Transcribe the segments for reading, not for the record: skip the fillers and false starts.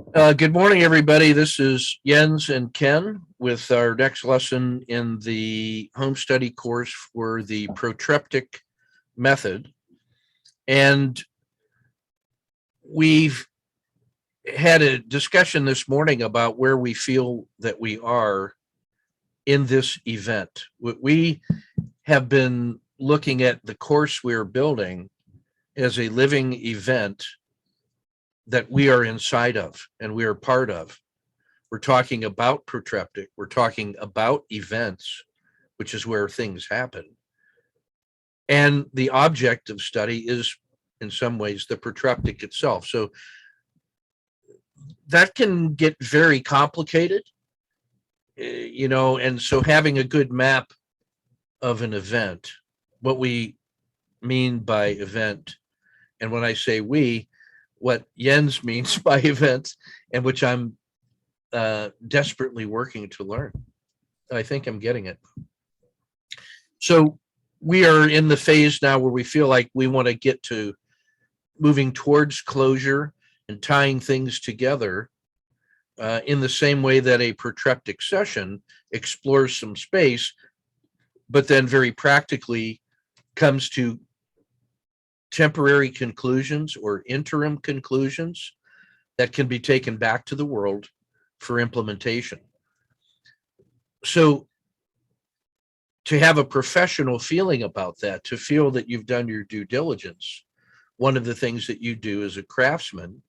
Good morning, everybody. This is Jens and Ken with our next lesson in the home study course for the protreptic method. And we've had a discussion this morning about where we feel that we are in this event. We have been looking at the course we're building as a living event that we are inside of and we are part of. We're talking about protreptic. We're talking about events, which is where things happen. And the object of study is, in some ways, the protreptic itself. So that can get very complicated, and so having a good map of an event, what we mean by event, and when I say we, what Jens means by event, and which I'm desperately working to learn. I think I'm getting it. So we are in the phase now where we feel like we want to get to moving towards closure and tying things together in the same way that a protreptic session explores some space, but then very practically comes to temporary conclusions or interim conclusions that can be taken back to the world for implementation. So to have a professional feeling about that, to feel that you've done your due diligence, one of the things that you do as a craftsman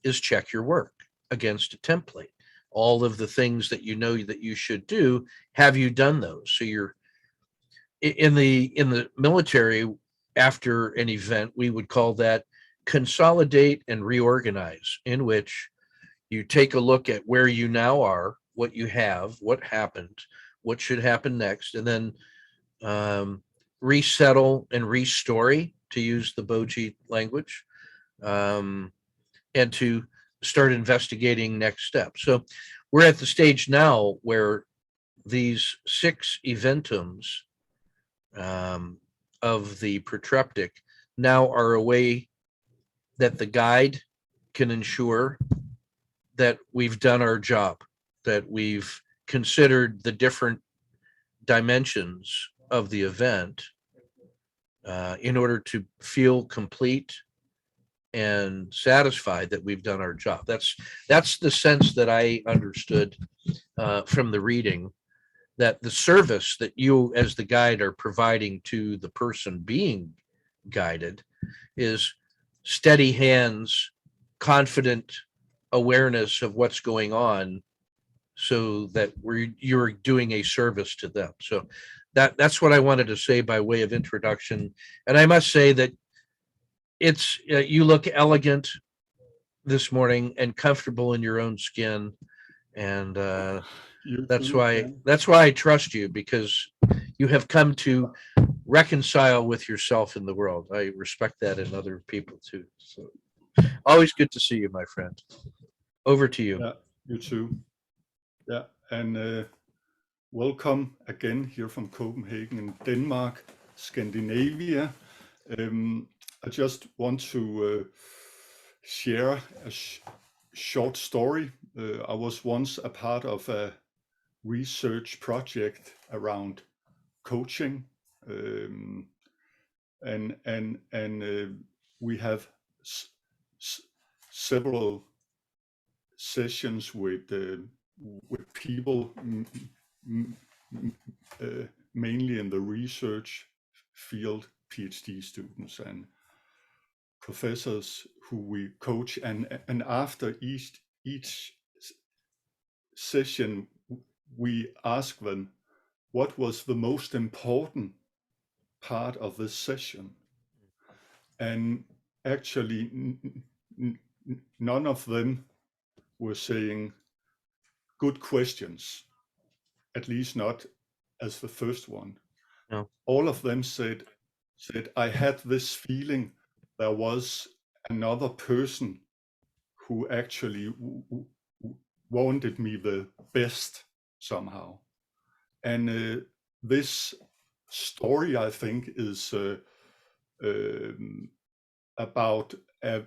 is check your work against a template. All of the things that you know that you should do, have you done those? So you're in the military. After an event, we would call that consolidate and reorganize, in which you take a look at where you now are, what you have, what happened, what should happen next, and then resettle and restory, to use the Boji language, and to start investigating next steps. So we're at the stage now where these 6 eventums of the protreptic now are a way that the guide can ensure that we've done our job, that we've considered the different dimensions of the event in order to feel complete and satisfied that we've done our job. That's the sense that I understood from the reading, that the service that you as the guide are providing to the person being guided is steady hands, confident awareness of what's going on, so that you're doing a service to them. So that's what I wanted to say by way of introduction. And I must say that it's you look elegant this morning and comfortable in your own skin, and You that's too, why Ken. that's why I trust you, because you have come to reconcile with yourself in the world. I respect that in other people too. So always good to see you, my friend. Over to you. Yeah, you too. Yeah, and welcome again here from Copenhagen in Denmark, Scandinavia. I just want to share a short story. I was once a part of a research project around coaching, um, and we have s- several sessions with people m- mainly in the research field, PhD students and professors who we coach, and after each session we ask them what was the most important part of this session, and actually none of them were saying good questions, at least not as the first one. No. All of them said I had this feeling there was another person who actually wanted me the best somehow. And this story, I think, is um, about a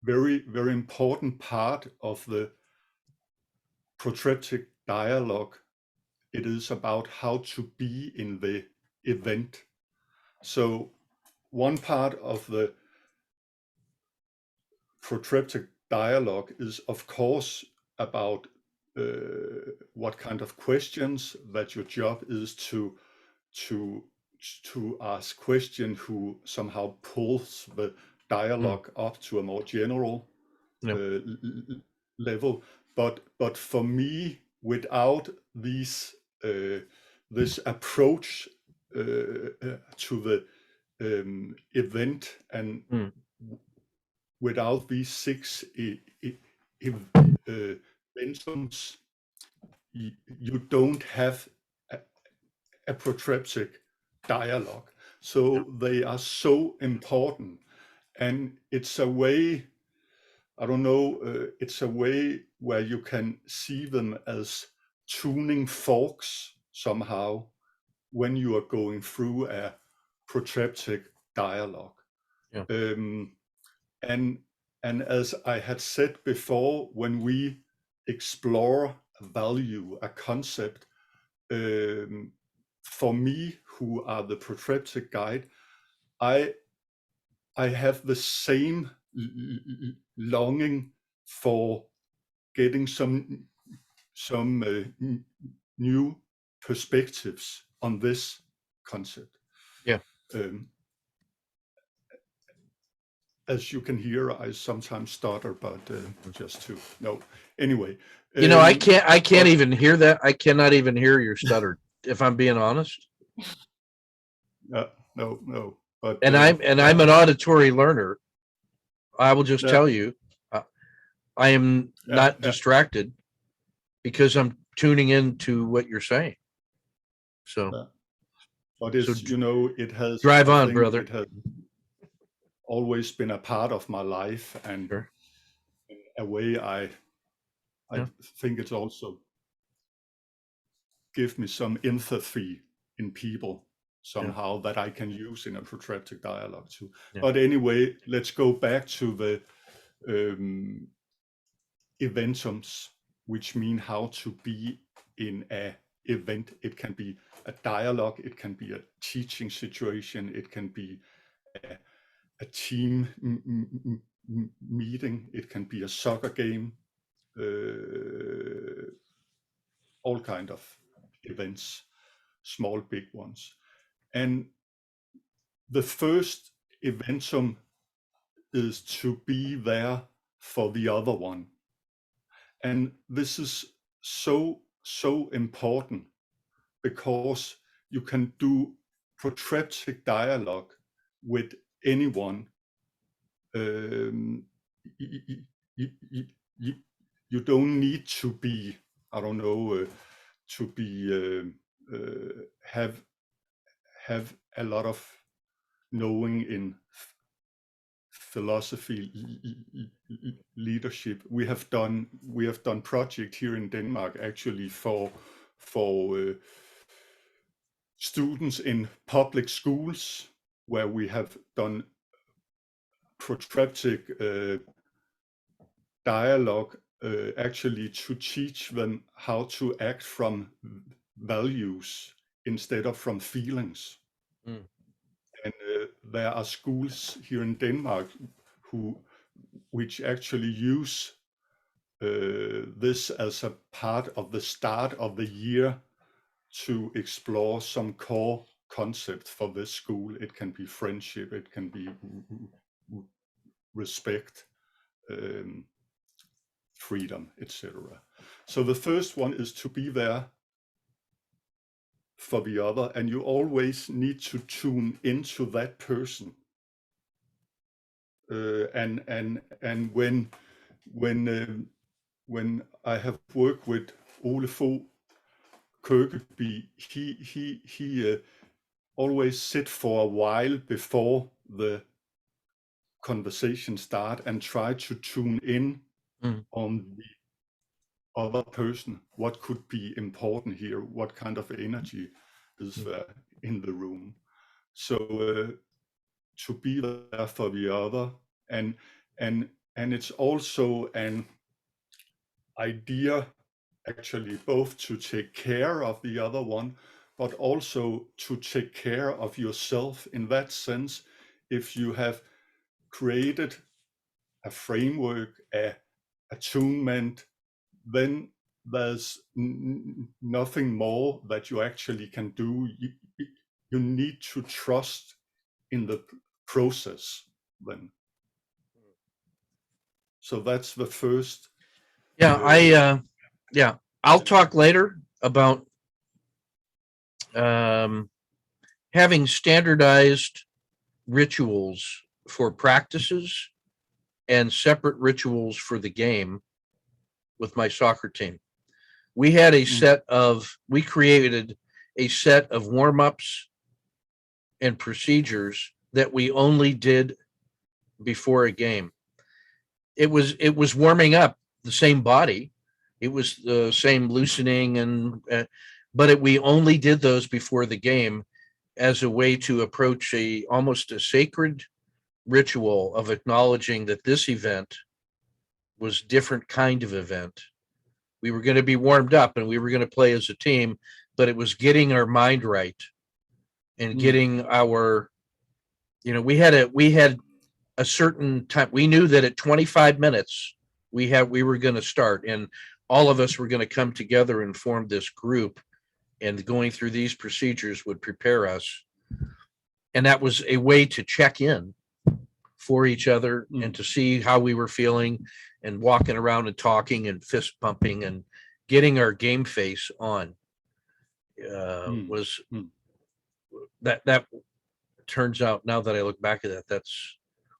very, very important part of the protreptic dialogue. It is about how to be in the event. So one part of the protreptic dialogue is, of course, about what kind of questions that your job is to ask question who somehow pulls the dialogue up to a more general Yeah. level. But for me, without these this approach to the event, and without these 6 eventums, you don't have a protreptic dialogue. So they are so important, and it's a way, I don't know, it's a way where you can see them as tuning forks somehow when you are going through a protreptic dialogue. Yeah. And as I had said before, when we explore a value, a concept, for me, who are the protreptic guide, I have the same longing for getting some new perspectives on this concept. Yeah. As you can hear, I sometimes stutter, but just to know. Anyway, I can't even hear that. I cannot even hear your stutter, if I'm being honest. No. But I'm an auditory learner. I will just tell you, I am not distracted because I'm tuning into what you're saying. So, but it's, it has, drive I on, think brother. it has always been a part of my life, and Sure. in a way, I think it's also give me some empathy in people somehow that I can use in a protreptic dialogue too. Yeah. But anyway, let's go back to the eventums, which mean how to be in a event. It can be a dialogue, it can be a teaching situation, it can be a team meeting, it can be a soccer game, all kind of events, small, big ones. And the first eventum is to be there for the other one. And this is so important, because you can do protreptic dialogue with anyone. You don't need to be, I don't know, to be have a lot of knowing in philosophy, leadership. We have done project here in Denmark actually for students in public schools, where we have done protreptic dialogue, actually to teach them how to act from values instead of from feelings. And there are schools here in Denmark which actually use this as a part of the start of the year to explore some core concept for this school. It can be friendship, it can be respect, freedom, etc. So the first one is to be there for the other, and you always need to tune into that person. And when I have worked with Ole Fogh Kirkeby, he always sit for a while before the conversation start and try to tune in on the other person. What could be important here? What kind of energy is in the room? So to be there for the other, and and it's also an idea actually both to take care of the other one, but also to take care of yourself in that sense. If you have created a framework, a attunement, then there's nothing more that you actually can do. You need to trust in the process then. So that's the first. Yeah, I'll talk later about um, having standardized rituals for practices and separate rituals for the game with my soccer team. We had we created a set of warm ups and procedures that we only did before a game. It was warming up the same body. It was the same loosening but we only did those before the game as a way to approach a almost a sacred ritual of acknowledging that this event was different kind of event. We were going to be warmed up and we were going to play as a team, but it was getting our mind right and getting our, we had a certain time. We knew that at 25 minutes we were going to start, and all of us were going to come together and form this group, and going through these procedures would prepare us. And that was a way to check in for each other and to see how we were feeling, and walking around and talking and fist pumping and getting our game face on was that turns out, now that I look back at that,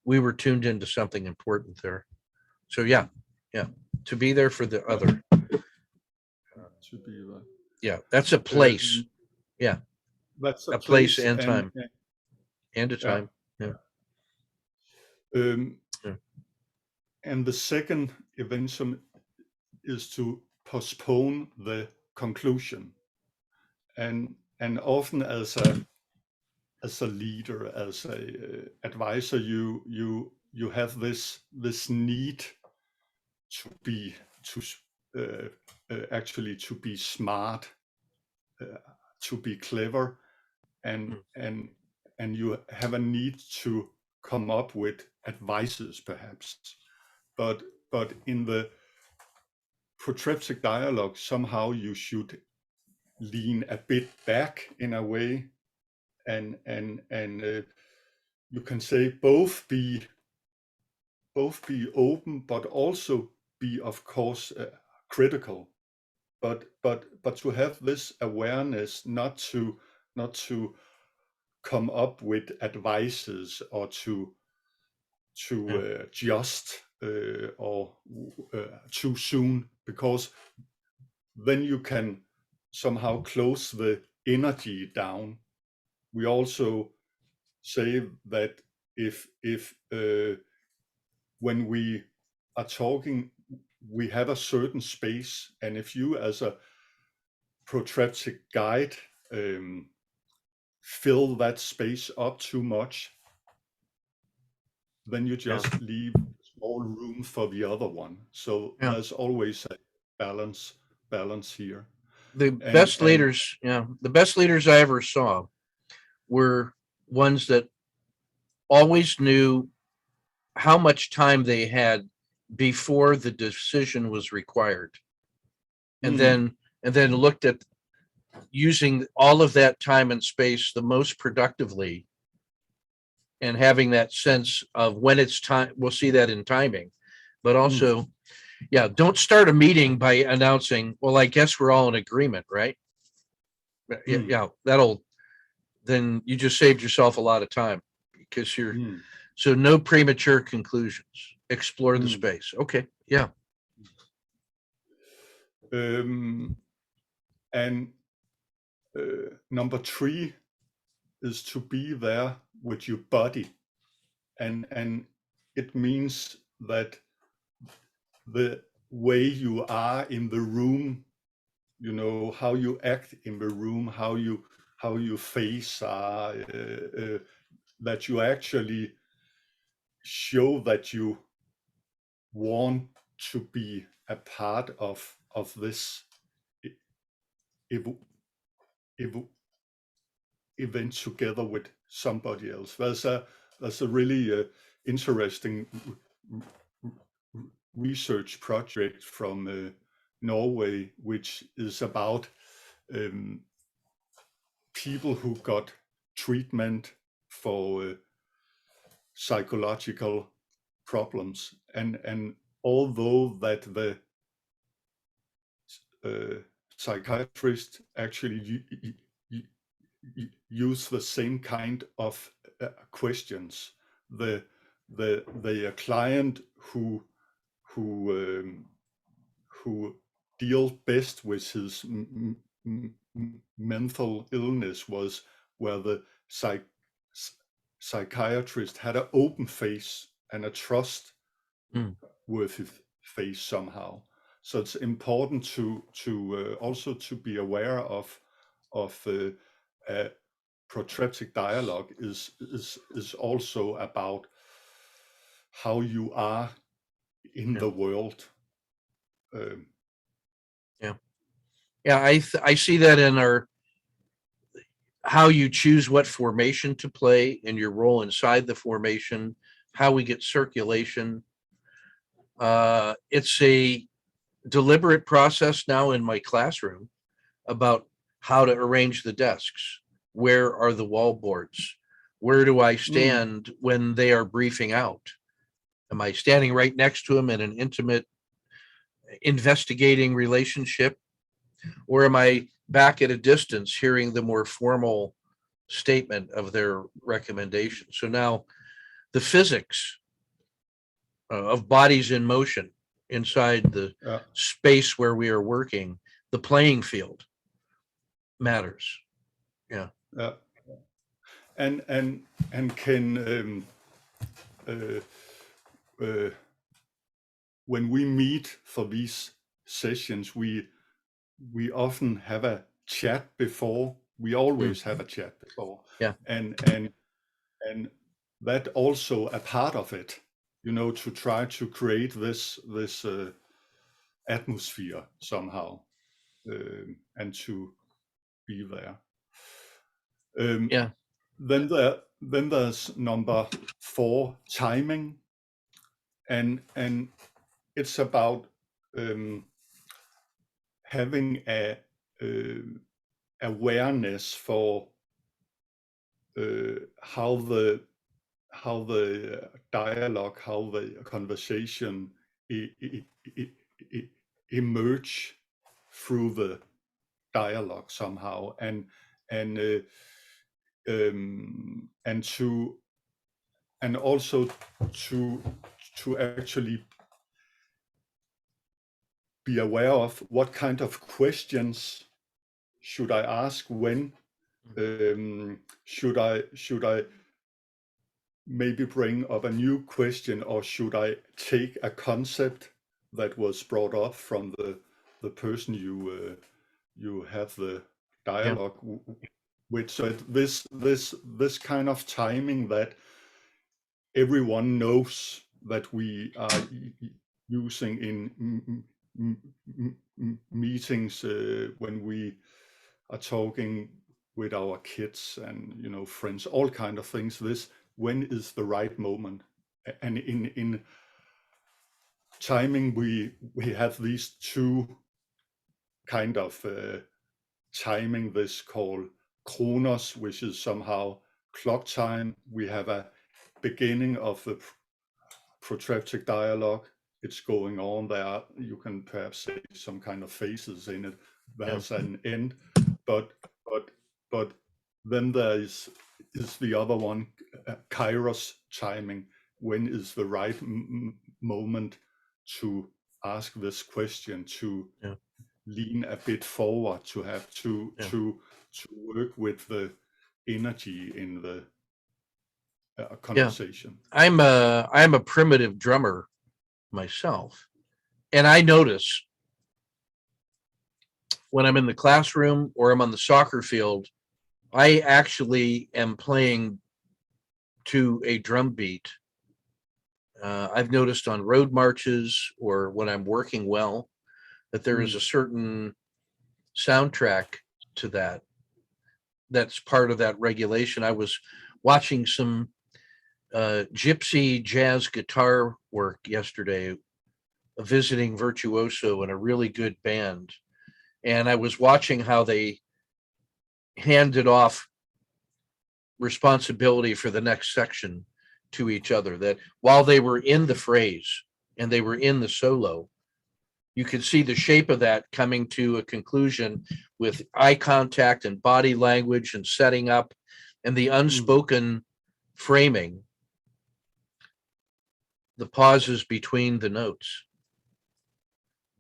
we were tuned into something important there. So yeah, to be there for the other. To be right. Yeah, that's a place. Yeah, That's a place and and time and a time. Yeah. Yeah. And the second invention is to postpone the conclusion. And often as a leader, as a advisor, you have this need to be actually to be smart, to be clever, and you have a need to come up with advices, perhaps. But in the protreptic dialogue, somehow you should lean a bit back in a way, and you can say both be open, but also be, of course, critical. But to have this awareness, not to come up with advices, or to just or too soon, because then you can somehow close the energy down. We also say that if when we are talking, we have a certain space, and if you as a protreptic guide fill that space up too much, then you just leave small room for the other one. So there's always a balance here. The best leaders I ever saw were ones that always knew how much time they had before the decision was required, and then looked at using all of that time and space the most productively, and having that sense of when it's time. We'll see that in timing, but also, don't start a meeting by announcing, well, I guess we're all in agreement, right? Yeah, then you just saved yourself a lot of time, because so no premature conclusions. Explore the space. Okay. Yeah. And number 3 is to be there with your body, and it means that the way you are in the room, how you act in the room, how you face are, that you actually show that you want to be a part of this ev- ev- event together with somebody else. There's a really interesting research project from Norway, which is about people who got treatment for psychological problems, and although that the psychiatrist actually use the same kind of questions, the client who dealt best with his mental illness was where the psychiatrist had an open face and a trustworthy face somehow. So it's important to also to be aware of protreptic dialogue is also about how you are in Yeah. the world. Yeah, I see that in our how you choose what formation to play and your role inside the formation, how we get circulation. It's a deliberate process now in my classroom about how to arrange the desks. Where are the wall boards? Where do I stand when they are briefing out? Am I standing right next to them in an intimate investigating relationship? Or am I back at a distance hearing the more formal statement of their recommendation? So now the physics of bodies in motion inside the space where we are working, the playing field matters. Yeah. And can when we meet for these sessions, we often have a chat before. We always have a chat before. Yeah. And that also a part of it, to try to create this atmosphere somehow, and to be there. Yeah. Then there's number 4, timing, and it's about having a awareness for how the dialogue, how the conversation emerge through the dialogue somehow, and also to actually be aware of what kind of questions should I ask when. Should I maybe bring up a new question, or should I take a concept that was brought up from the person you have the dialogue with? So this kind of timing that everyone knows that we are using in meetings when we are talking with our kids and friends, all kind of things. This, when is the right moment? And in timing, we have these two kind of timing. This called chronos, which is somehow clock time. We have a beginning of the protreptic dialogue. It's going on there. You can perhaps say some kind of phases in it. There's an end, but then there is the other one, kairos timing. When is the right moment to ask this question, to lean a bit forward, to have to work with the energy in the conversation. I'm a primitive drummer myself, and I notice when I'm in the classroom or I'm on the soccer field, I actually am playing to a drum beat I've noticed on road marches or when I'm working well that there is a certain soundtrack to that that's part of that regulation. I was watching some gypsy jazz guitar work yesterday, a visiting virtuoso in a really good band. And I was watching how they handed off responsibility for the next section to each other. That while they were in the phrase and they were in the solo, you could see the shape of that coming to a conclusion with eye contact and body language and setting up and the unspoken framing, the pauses between the notes,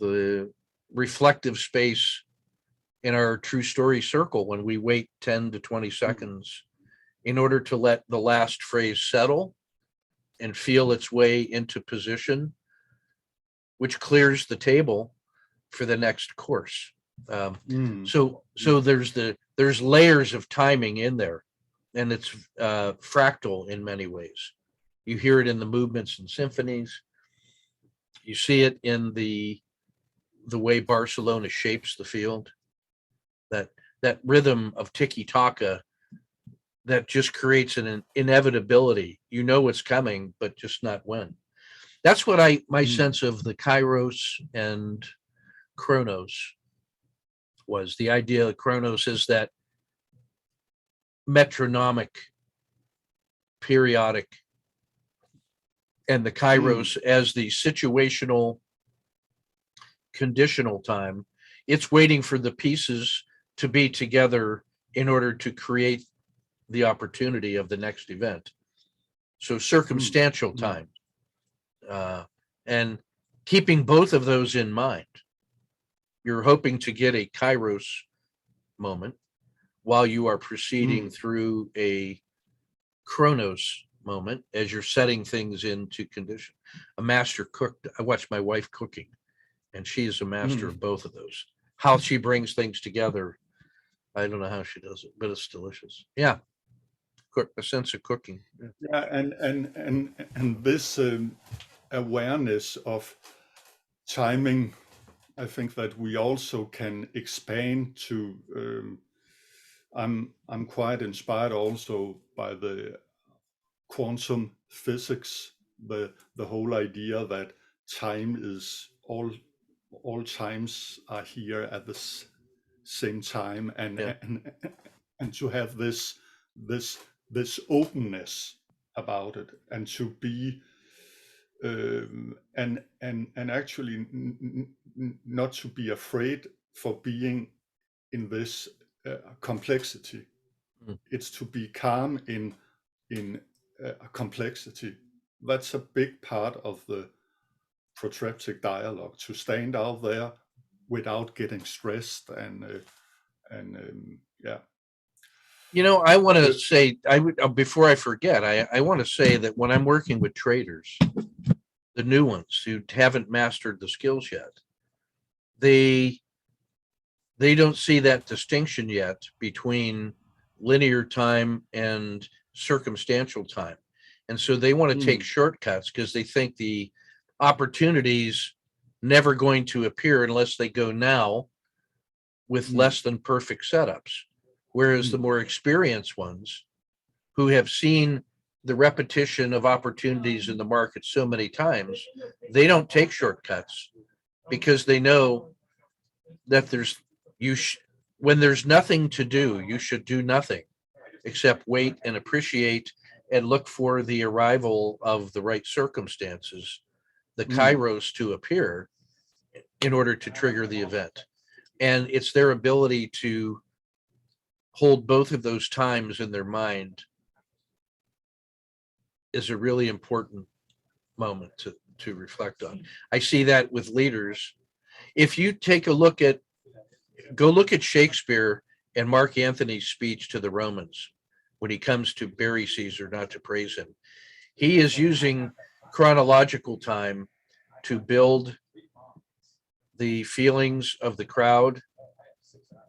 the reflective space in our true story circle when we wait 10 to 20 seconds in order to let the last phrase settle and feel its way into position, which clears the table for the next course. So there's layers of timing in there, and it's fractal in many ways. You hear it in the movements and symphonies. You see it in the way Barcelona shapes the field. That rhythm of tiki taka that just creates an inevitability. You know what's coming, but just not when. That's what my sense of the Kairos and Chronos was. The idea of Chronos is that metronomic, periodic, and the Kairos as the situational, conditional time. It's waiting for the pieces to be together in order to create the opportunity of the next event. So circumstantial time. And keeping both of those in mind, you're hoping to get a Kairos moment while you are proceeding through a Chronos moment as you're setting things into condition. A master cook, I watch my wife cooking, and she is a master of both of those. How she brings things together, I don't know how she does it, but it's delicious. Yeah, a sense of cooking. Yeah, and this awareness of timing, I think that we also can expand to. I'm quite inspired also by the quantum physics, the whole idea that time is all times are here at the same time, Yeah. and to have this openness about it, and to be and actually not to be afraid for being in this complexity. It's to be calm in complexity. That's a big part of the protreptic dialogue, to stand out there without getting stressed and yeah. You know, I want to say, I would before I forget, I want to say that when I'm working with traders, the new ones who haven't mastered the skills yet, they don't see that distinction yet between linear time and circumstantial time, and so they want to take shortcuts because they think the opportunities never going to appear unless they go now with less than perfect setups. Whereas the more experienced ones who have seen the repetition of opportunities in the market so many times, they don't take shortcuts because they know that when there's nothing to do, you should do nothing except wait and appreciate and look for the arrival of the right circumstances, the kairos to appear in order to trigger the event. And it's their ability to hold both of those times in their mind is a really important moment to reflect on. I see that with leaders. If you go look at Shakespeare and Mark Antony's speech to the Romans when he comes to bury Caesar, not to praise him. He is using chronological time to build the feelings of the crowd,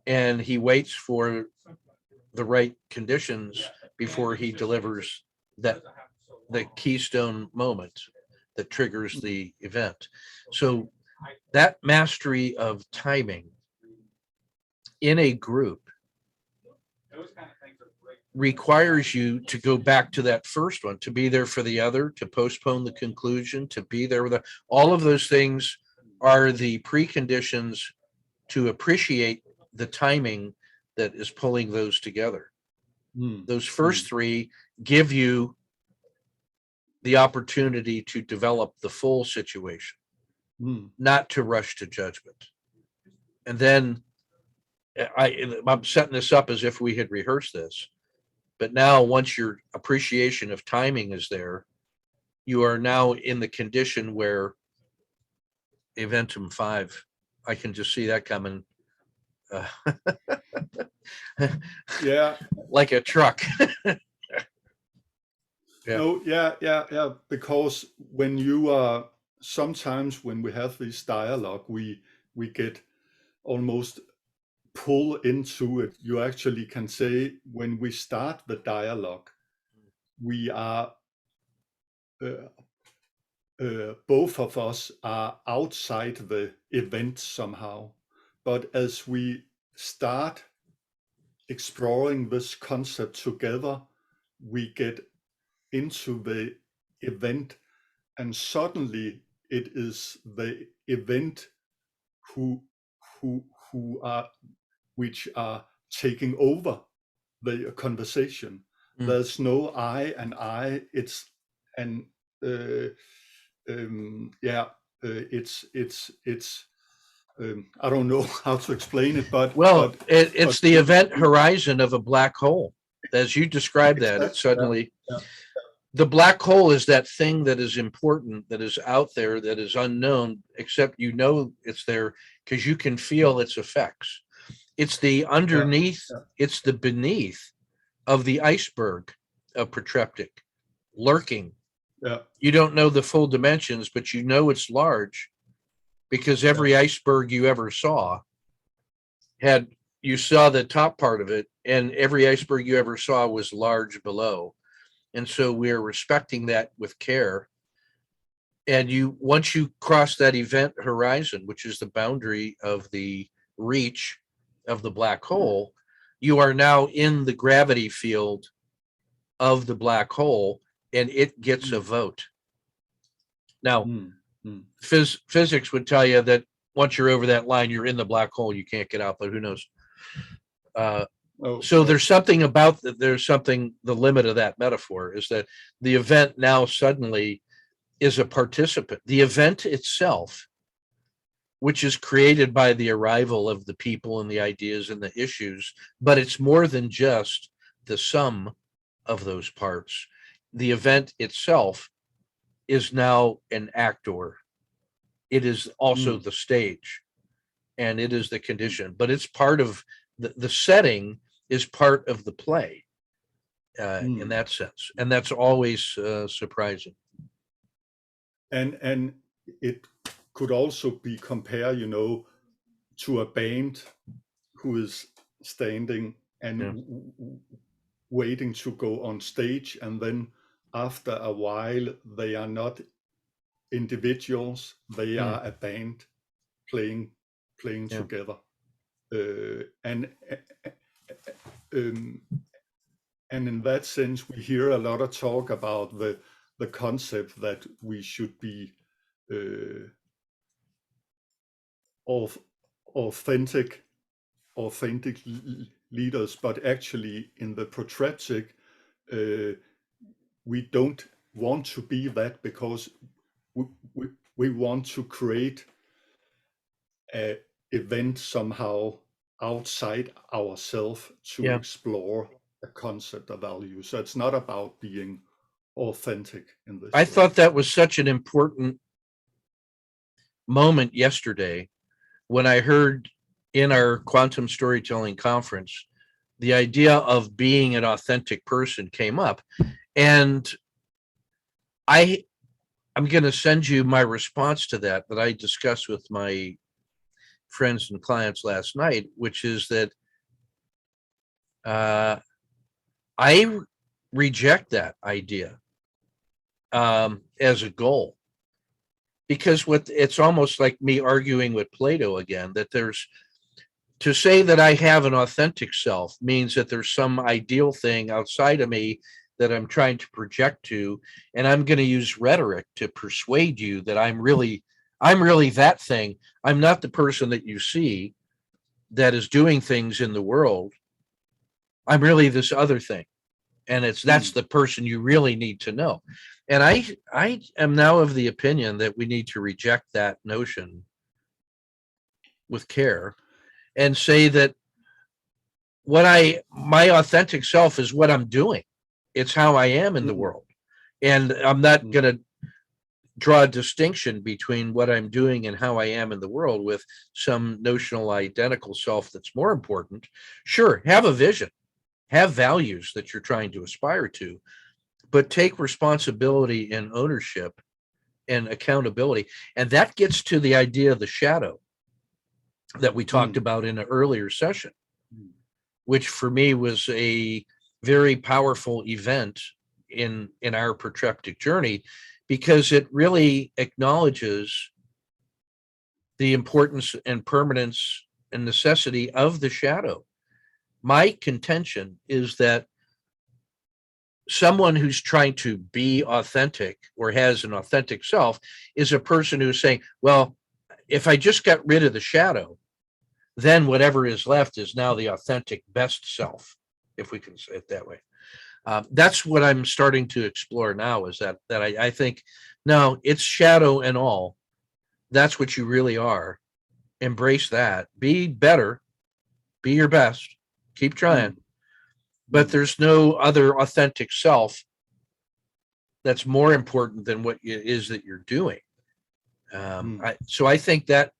and he waits for the right conditions before he delivers the keystone moment. that triggers the event. So that mastery of timing in a group requires you to go back to that first one, to be there for the other, to postpone the conclusion, to be there with all of those things are the preconditions to appreciate the timing that is pulling those together. Those first three give you the opportunity to develop the full situation, not to rush to judgment. And then I'm setting this up as if we had rehearsed this, but now once your appreciation of timing is there, you are now in the condition where eventum 5, I can just see that coming. Yeah. Like a truck. Yeah. No, yeah. Because when you are sometimes when we have this dialogue, we get almost pull into it. You actually can say when we start the dialogue, we are both of us are outside the event somehow. But as we start exploring this concept together, we get into the event, and suddenly it is the event who are which are taking over the conversation. There's no I and I. It's and it's I don't know how to explain it, but well, it's the event horizon of a black hole, as you described that. It suddenly, the black hole is that thing that is important, that is out there, that is unknown, except you know it's there because you can feel its effects. It's the underneath, it's the beneath of the iceberg of protreptic, lurking. You don't know the full dimensions, but you know it's large because every iceberg you ever saw you saw the top part of it, and every iceberg you ever saw was large below. And so we're respecting that with care. And once you cross that event horizon, which is the boundary of the reach of the black hole, you are now in the gravity field of the black hole, and it gets a vote. Now, physics would tell you that once you're over that line, you're in the black hole, you can't get out, but who knows? There's something about that. There's something, the limit of that metaphor is that the event now suddenly is a participant. The event itself, which is created by the arrival of the people and the ideas and the issues, but it's more than just the sum of those parts. The event itself is now an actor. It is also the stage, and it is the condition, but it's part of the setting is part of the play in that sense. And that's always surprising. And it could also be compared, to a band who is standing and waiting to go on stage, and then after a while they are not individuals, they are a band playing together. And in that sense, we hear a lot of talk about the concept that we should be authentic leaders, but actually in the protreptic, we don't want to be that, because we want to create an event somehow outside ourselves to explore the concept of value. So it's not about being authentic in this I way. thought that was such an important moment yesterday when I heard in our quantum storytelling conference, the idea of being an authentic person came up. And I'm going to send you my response to that I discussed with my friends and clients last night, which is that I reject that idea as a goal. because it's almost like me arguing with Plato again, that there's, to say that I have an authentic self means that there's some ideal thing outside of me that I'm trying to project to, and I'm going to use rhetoric to persuade you that I'm really that thing. I'm not the person that you see that is doing things in the world. I'm really this other thing. And that's the person you really need to know. And I am now of the opinion that we need to reject that notion with care and say that my authentic self is what I'm doing. It's how I am in the world. And I'm not going to draw a distinction between what I'm doing and how I am in the world with some notional identical self that's more important. Sure, have a vision, have values that you're trying to aspire to, but take responsibility and ownership and accountability. And that gets to the idea of the shadow that we talked about in an earlier session, which for me was a very powerful event in our protreptic journey, because it really acknowledges the importance and permanence and necessity of the shadow. My contention is that someone who's trying to be authentic or has an authentic self is a person who's saying, well, if I just got rid of the shadow, then whatever is left is now the authentic best self, if we can say it that way. That's what I'm starting to explore now, is that I think, no, it's shadow and all. That's what you really are. Embrace that. Be better. Be your best. Keep trying. But there's no other authentic self that's more important than what it is that you're doing. So I think that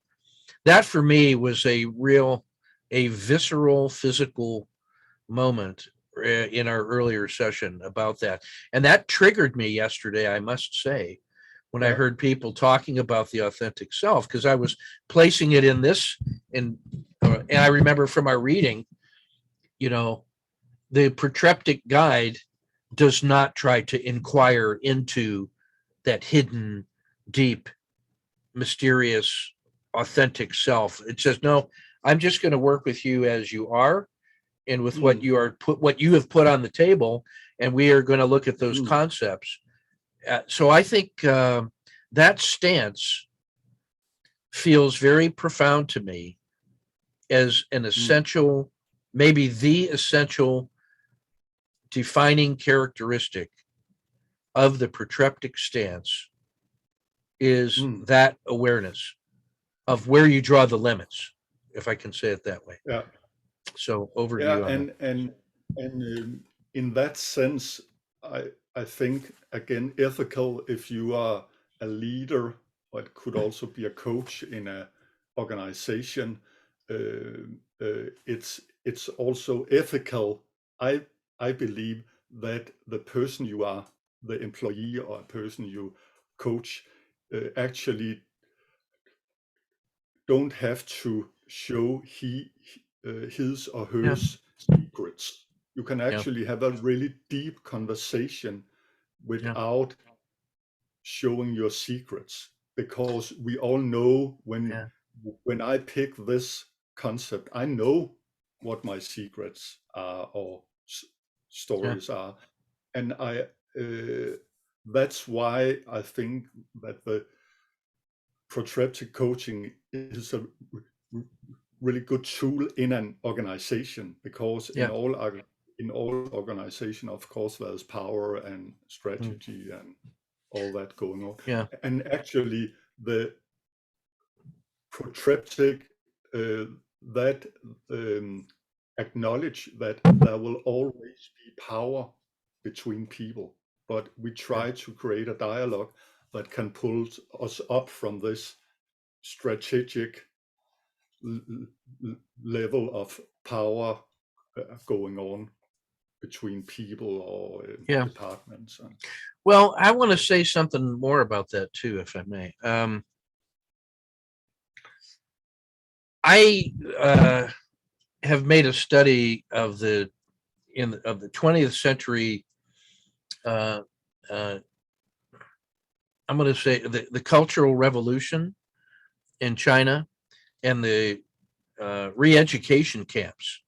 for me was a visceral, physical moment in our earlier session about that. And that triggered me yesterday, I must say, when I heard people talking about the authentic self, because I was placing it in this, and I remember from our reading, the protreptic guide does not try to inquire into that hidden, deep, mysterious, authentic self. It says, no, I'm just going to work with you as you are, and with what you have put on the table, and we are going to look at those concepts. So I think that stance feels very profound to me as an essential, maybe the essential defining characteristic of the protreptic stance, is that awareness of where you draw the limits, if I can say it that way. Yeah. So over to you. And in that sense, I think, again, ethical, if you are a leader, or it could also be a coach in a organization, it's also ethical. I believe that the person you are, the employee or a person you coach, actually don't have to show his or hers secrets. You can actually have a really deep conversation without showing your secrets, because we all know when I pick this concept, I know what my secrets are or stories are, and that's why I think that the protreptic coaching is a really good tool in an organization, because in all organization, of course, there's power and strategy and all that going on. And actually the protreptic that acknowledge that there will always be power between people, but we try to create a dialogue that can pull us up from this strategic level of power going on between people or departments. Well, I want to say something more about that too, if I may. I have made a study of the 20th century I'm going to say the Cultural Revolution in China and the re-education camps.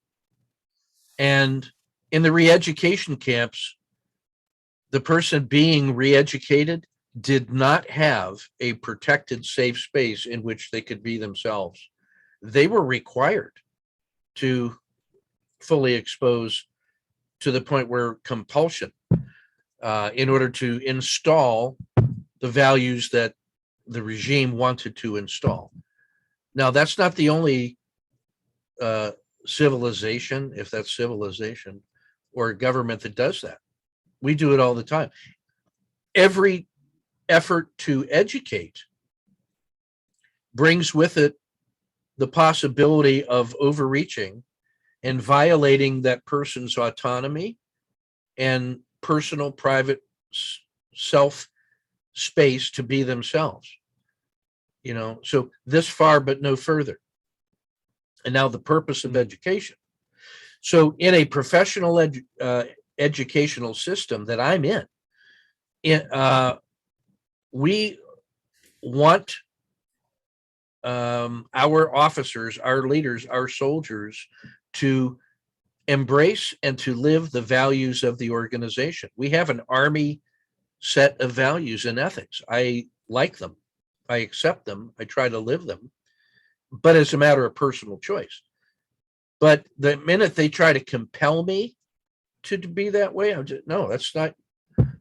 And in the re-education camps, the person being re-educated did not have a protected, safe space in which they could be themselves. They were required to fully expose to the point where compulsion, in order to install the values that the regime wanted to install. Now, that's not the only civilization, if that's civilization, or government that does that. We do it all the time. Every effort to educate brings with it the possibility of overreaching and violating that person's autonomy and personal, private self space to be themselves. So this far, but no further. And now the purpose of education. So in a professional educational system that I'm in, we want our officers, our leaders, our soldiers to embrace and to live the values of the organization. We have an Army set of values and ethics. I like them. I accept them. I try to live them, but it's a matter of personal choice. But the minute they try to compel me to be that way, I'm just, no, that's not,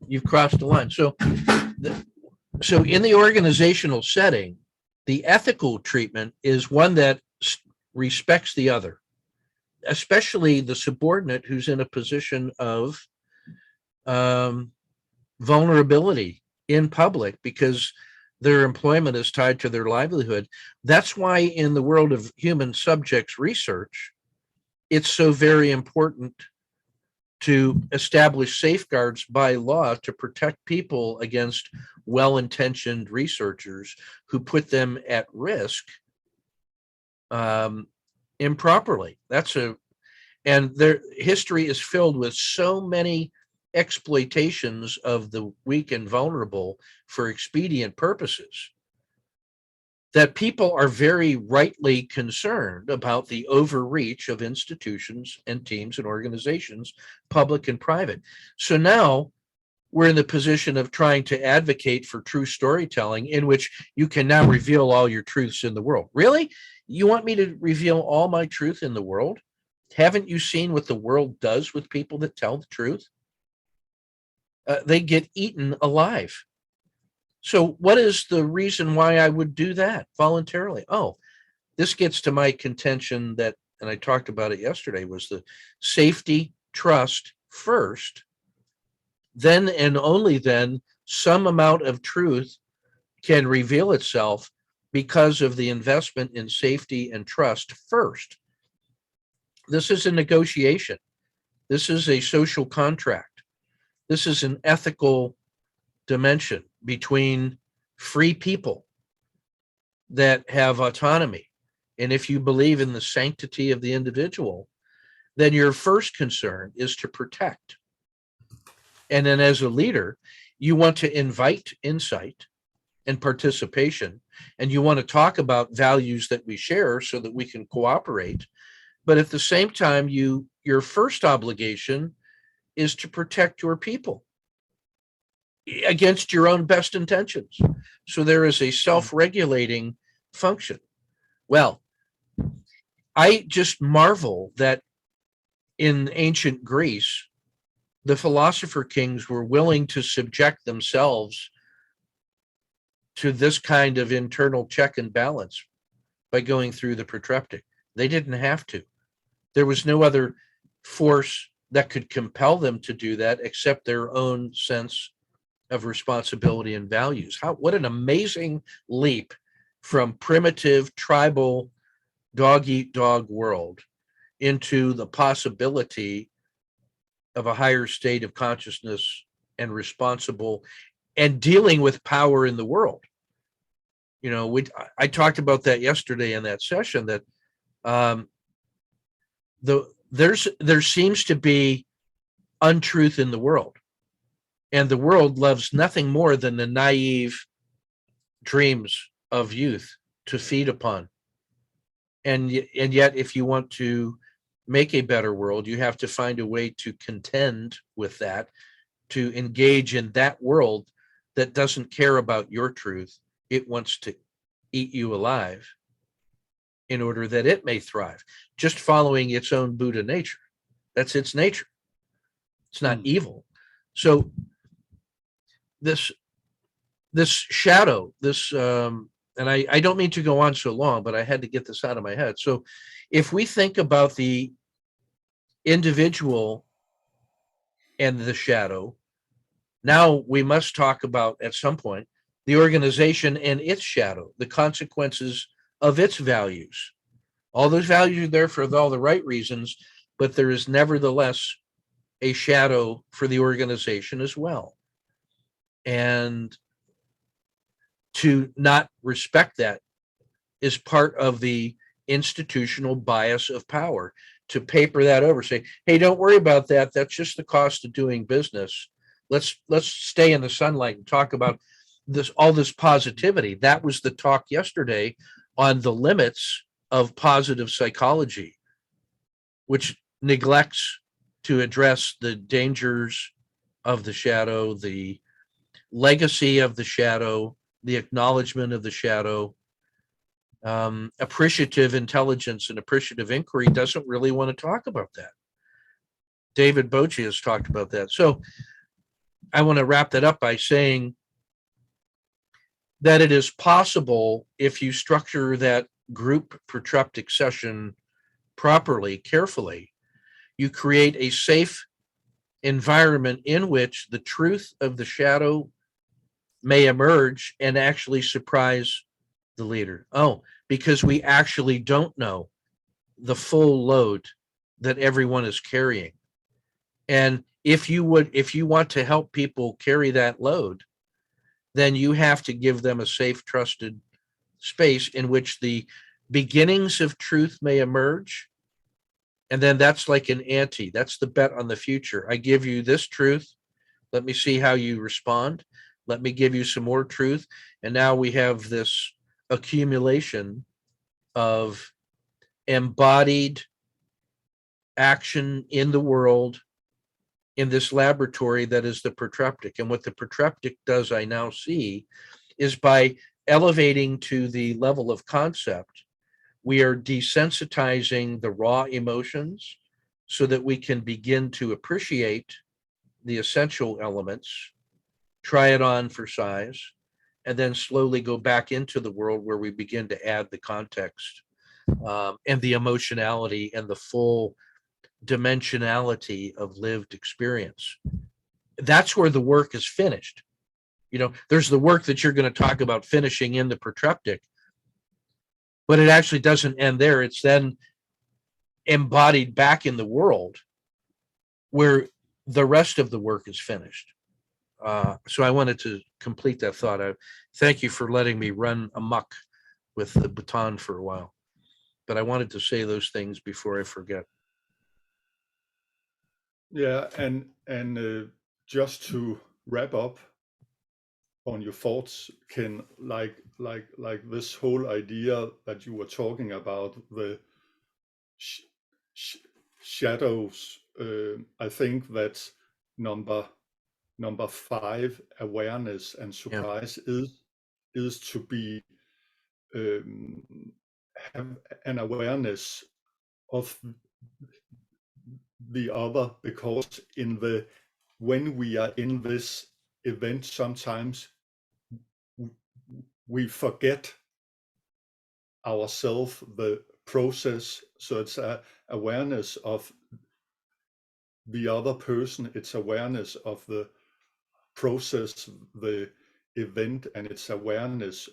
you've crossed the line. So in the organizational setting, the ethical treatment is one that respects the other, especially the subordinate who's in a position of vulnerability in public because their employment is tied to their livelihood. That's why in the world of human subjects research, it's so very important to establish safeguards by law to protect people against well-intentioned researchers who put them at risk improperly. And their history is filled with so many exploitations of the weak and vulnerable for expedient purposes that people are very rightly concerned about the overreach of institutions and teams and organizations, public and private. So now we're in the position of trying to advocate for true storytelling in which you can now reveal all your truths in the world. Really? You want me to reveal all my truth in the world? Haven't you seen what the world does with people that tell the truth? They get eaten alive. So what is the reason why I would do that voluntarily? Oh, this gets to my contention that, and I talked about it yesterday, was the safety, trust first, then and only then some amount of truth can reveal itself because of the investment in safety and trust first. This is a negotiation. This is a social contract. This is an ethical dimension between free people that have autonomy. And if you believe in the sanctity of the individual, then your first concern is to protect. And then as a leader, you want to invite insight and participation, and you want to talk about values that we share so that we can cooperate. But at the same time, your first obligation is to protect your people against your own best intentions. So there is a self-regulating function. Well, I just marvel that in ancient Greece, the philosopher kings were willing to subject themselves to this kind of internal check and balance by going through the protreptic. They didn't have to. There was no other force that could compel them to do that except their own sense of responsibility and values. What an amazing leap from primitive, tribal, dog-eat-dog world into the possibility of a higher state of consciousness and responsible and dealing with power in the world. I talked about that yesterday in that session, that there seems to be untruth in the world. And the world loves nothing more than the naive dreams of youth to feed upon. And yet, if you want to make a better world, you have to find a way to contend with that, to engage in that world that doesn't care about your truth. It wants to eat you alive in order that it may thrive, just following its own Buddha nature. That's its nature. It's not evil. So this shadow, and I don't mean to go on so long, but I had to get this out of my head. So if we think about the individual and the shadow, now we must talk about, at some point, the organization and its shadow, the consequences of its values. All those values are there for all the right reasons, but there is nevertheless a shadow for the organization as well. And to not respect that is part of the institutional bias of power, to paper that over, say, hey, don't worry about that. That's just the cost of doing business. Let's stay in the sunlight and talk about all this positivity. That was the talk yesterday on the limits of positive psychology, which neglects to address the dangers of the shadow, the legacy of the shadow, the acknowledgement of the shadow. Appreciative intelligence and appreciative inquiry doesn't really want to talk about that. David Bochi has talked about that. So I want to wrap that up by saying that it is possible, if you structure that group protreptic session properly, carefully, you create a safe environment in which the truth of the shadow may emerge and actually surprise the leader. Oh, because we actually don't know the full load that everyone is carrying. And if you want to help people carry that load, then you have to give them a safe, trusted space in which the beginnings of truth may emerge. And then that's like an ante. That's the bet on the future. I give you this truth. Let me see how you respond. Let me give you some more truth. And now we have this accumulation of embodied action in the world in this laboratory that is the protreptic. And what the protreptic does, I now see, is by elevating to the level of concept, we are desensitizing the raw emotions so that we can begin to appreciate the essential elements, try it on for size, and then slowly go back into the world where we begin to add the context and the emotionality and the full dimensionality of lived experience. That's where the work is finished. There's the work that you're going to talk about finishing in the protreptic, but it actually doesn't end there. It's then embodied back in the world where the rest of the work is finished. So I wanted to complete that thought. Thank you for letting me run amok with the baton for a while, but I wanted to say those things before I forget. Yeah, and just to wrap up on your thoughts, Ken, like this whole idea that you were talking about, the sh- sh- shadows. I think that number 5, awareness and Yeah. surprise, is to be have an awareness of the other, because when we are in this event, sometimes we forget ourselves, the process. So it's a awareness of the other person, it's awareness of the process, the event, and it's awareness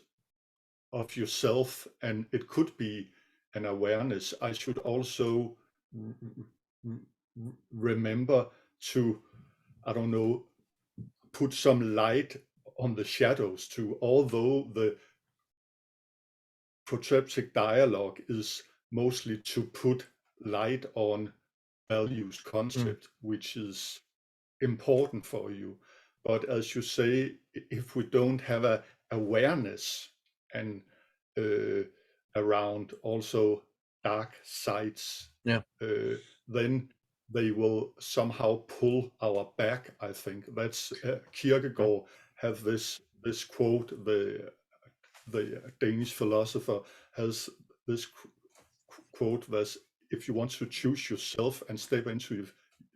of yourself. And it could be an awareness. I should also remember to, I don't know, put some light on the shadows too. Although the protreptic dialogue is mostly to put light on values concept, which is important for you. But as you say, if we don't have awareness and around also dark sides, Yeah. then they will somehow pull our back. I think that's Kierkegaard have this quote. The Danish philosopher has this quote that if you want to choose yourself and step into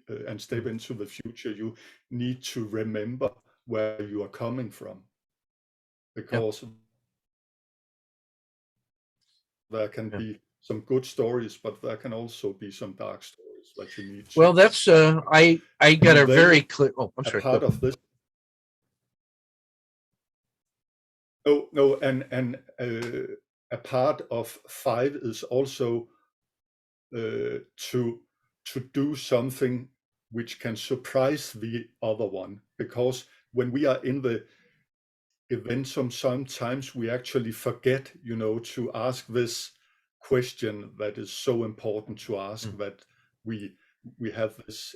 the future, you need to remember where you are coming from, because there can be some good stories, but there can also be some dark stories that you need to. Well, that's I got a very clear. Oh, I'm sorry. Part of this. No, and a part of 5 is also to do something which can surprise the other one, because when we are in the event, sometimes we actually forget, to ask this question that is so important to ask, that we have this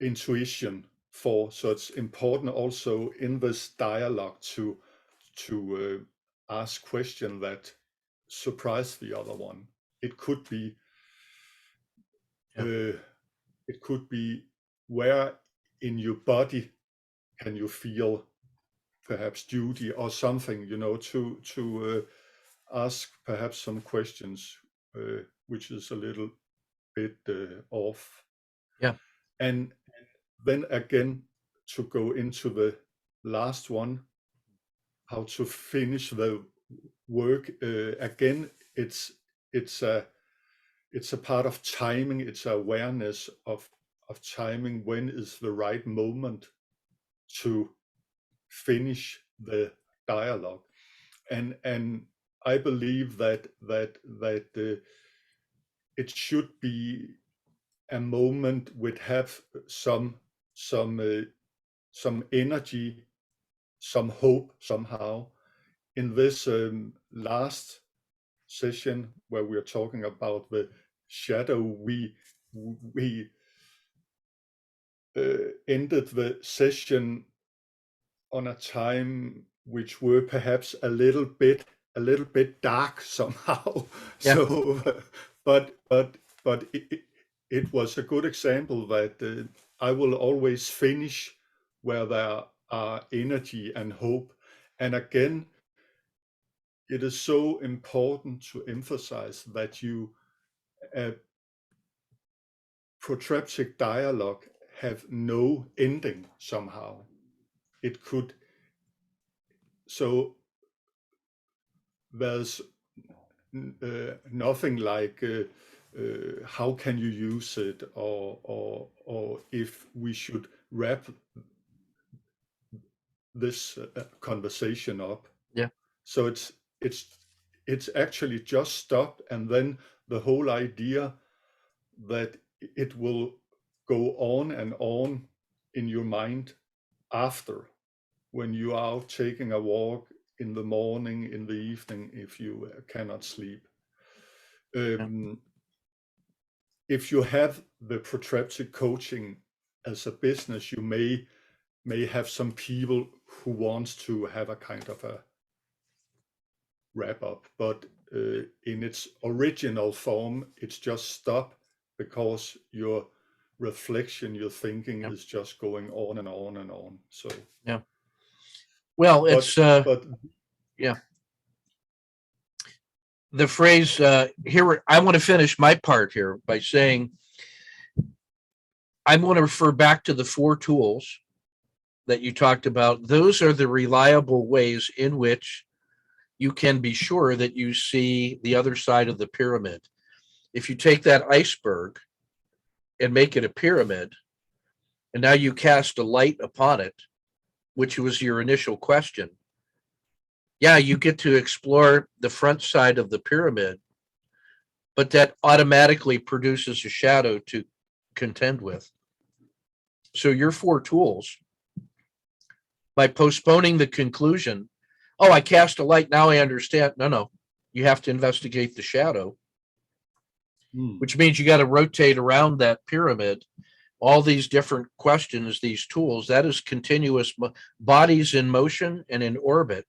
intuition for. So it's important also in this dialogue to ask questions that surprise the other one. It could be where in your body can you feel perhaps duty or something, to ask perhaps some questions which is a little bit off. Yeah. And then again, to go into the last one, how to finish the work. Again, it's a part of timing. It's awareness of timing. When is the right moment to finish the dialogue? And I believe that it should be a moment which have some energy, some hope somehow. In this last session where we are talking about the shadow, we ended the session on a time which were perhaps a little bit dark somehow. Yeah. So, but it was a good example that I will always finish where there are energy and hope. And again, it is so important to emphasize that protreptic dialogue have no ending somehow. It could, so there's nothing like how can you use it, or if we should wrap this conversation up. Yeah. So it's actually just stop, and then the whole idea that it will go on and on in your mind after, when you are out taking a walk in the morning, in the evening, if you cannot sleep. If you have the protreptic coaching as a business, you may have some people who wants to have a kind of a wrap up, but in its original form, it's just stop, because your reflection, your thinking is just going on and on and on. So yeah. Well, it's but yeah. The phrase here, I want to finish my part here by saying I want to refer back to the 4 tools that you talked about. Those are the reliable ways in which you can be sure that you see the other side of the pyramid. If you take that iceberg and make it a pyramid, and now you cast a light upon it, which was your initial question, yeah, you get to explore the front side of the pyramid, but that automatically produces a shadow to contend with. So your 4 tools, by postponing the conclusion, oh, I cast a light, now I understand. No, you have to investigate the shadow, which means you got to rotate around that pyramid all these different questions, these tools, that is continuous bodies in motion and in orbit.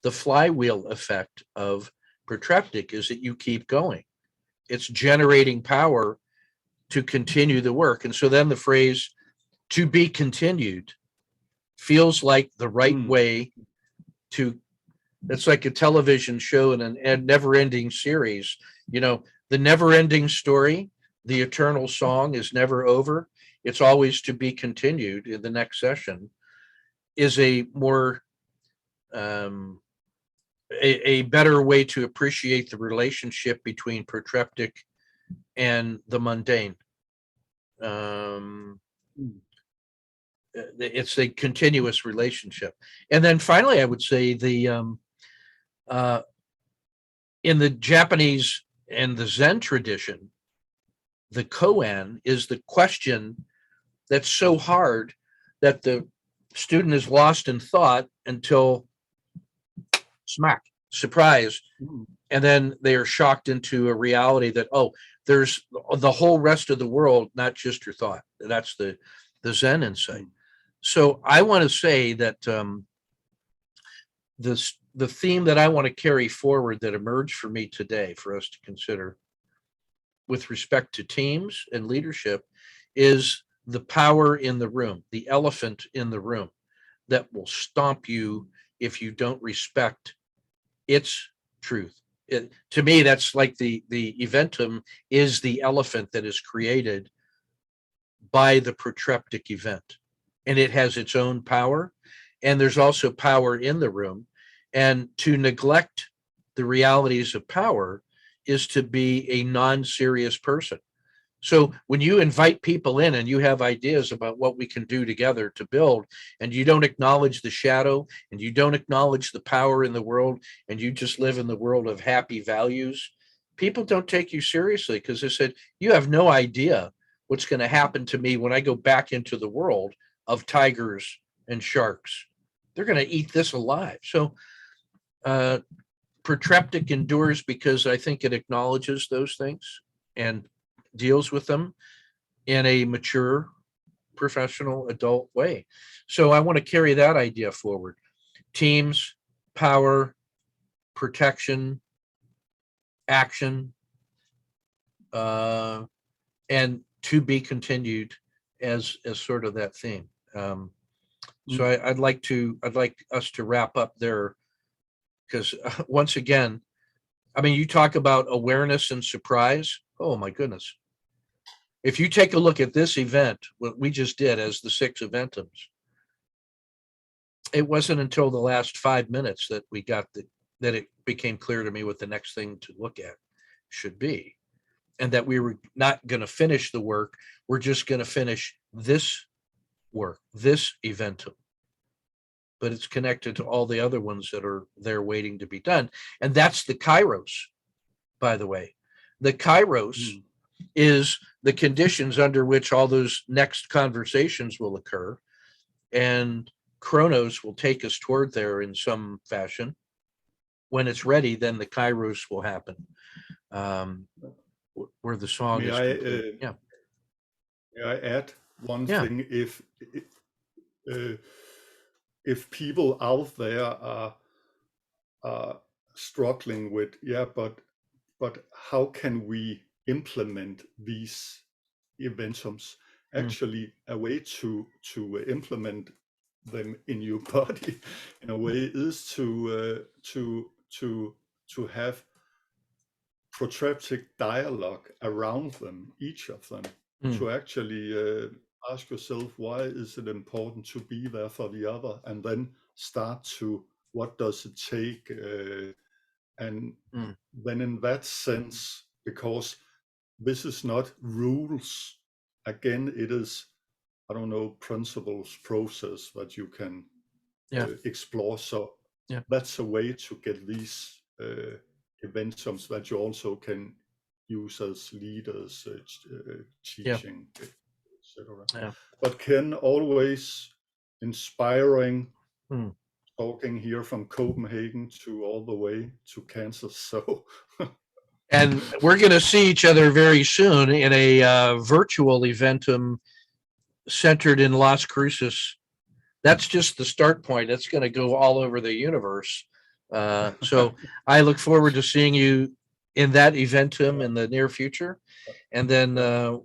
The flywheel effect of protreptic is that you keep going. It's generating power to continue the work. And so then the phrase "to be continued" feels like the right way to. It's like a television show and a never-ending series. You know, the never-ending story, the eternal song is never over. It's always to be continued in the next session. Is a more a better way to appreciate the relationship between protreptic and the mundane. It's a continuous relationship. And then finally, I would say the in the Japanese and the Zen tradition, the koan is the question that's so hard that the student is lost in thought until smack, surprise. And then they are shocked into a reality that, oh, there's the whole rest of the world, not just your thought. That's the Zen insight. So I want to say that the theme that I want to carry forward that emerged for me today for us to consider with respect to teams and leadership is the power in the room, the elephant in the room that will stomp you if you don't respect its truth. To me, that's like the eventum is the elephant that is created by the protreptic event, and it has its own power, and there's also power in the room. And to neglect the realities of power is to be a non-serious person. So when you invite people in and you have ideas about what we can do together to build, and you don't acknowledge the shadow and you don't acknowledge the power in the world, and you just live in the world of happy values, people don't take you seriously because they said, you have no idea what's going to happen to me when I go back into the world of tigers and sharks. They're going to eat this alive. So protreptic endures because I think it acknowledges those things and deals with them in a mature, professional, adult way. So I want to carry that idea forward. Teams, power, protection, action, and to be continued as sort of that theme. So I'd like us to wrap up there because once again, I mean, you talk about awareness and surprise. Oh my goodness. If you take a look at this event, what we just did as the 6 eventums, it wasn't until the last 5 minutes that we got that it became clear to me what the next thing to look at should be. And that we were not going to finish the work. We're just going to finish this work, this eventum. But it's connected to all the other ones that are there waiting to be done. And that's the kairos, by the way. The kairos is the conditions under which all those next conversations will occur. And chronos will take us toward there in some fashion. When it's ready, then the kairos will happen. Where the song is complete. May I add one thing? If people out there are struggling with, but how can we implement these eventums? Actually, a way to implement them in your body, in a way, is to have protreptic dialogue around them, each of them, to actually ask yourself, why is it important to be there for the other, and then start to, what does it take, and then in that sense, because this is not rules, again, it is, I don't know, principles, process that you can explore. So that's a way to get these eventums that you also can use as leaders, teaching, etc. But Ken, always inspiring, talking here from Copenhagen to all the way to Kansas. So, and we're going to see each other very soon in a virtual eventum centered in Las Cruces. That's just the start point. It's going to go all over the universe. So I look forward to seeing you in that eventum in the near future, and then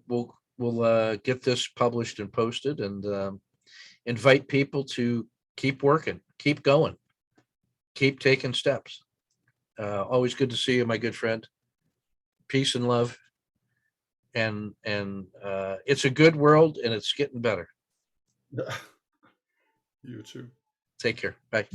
we'll get this published and posted, and invite people to keep working, keep going, keep taking steps. Always good to see you, my good friend. Peace and love, and it's a good world, and it's getting better. Yeah. You too. Take care. Bye.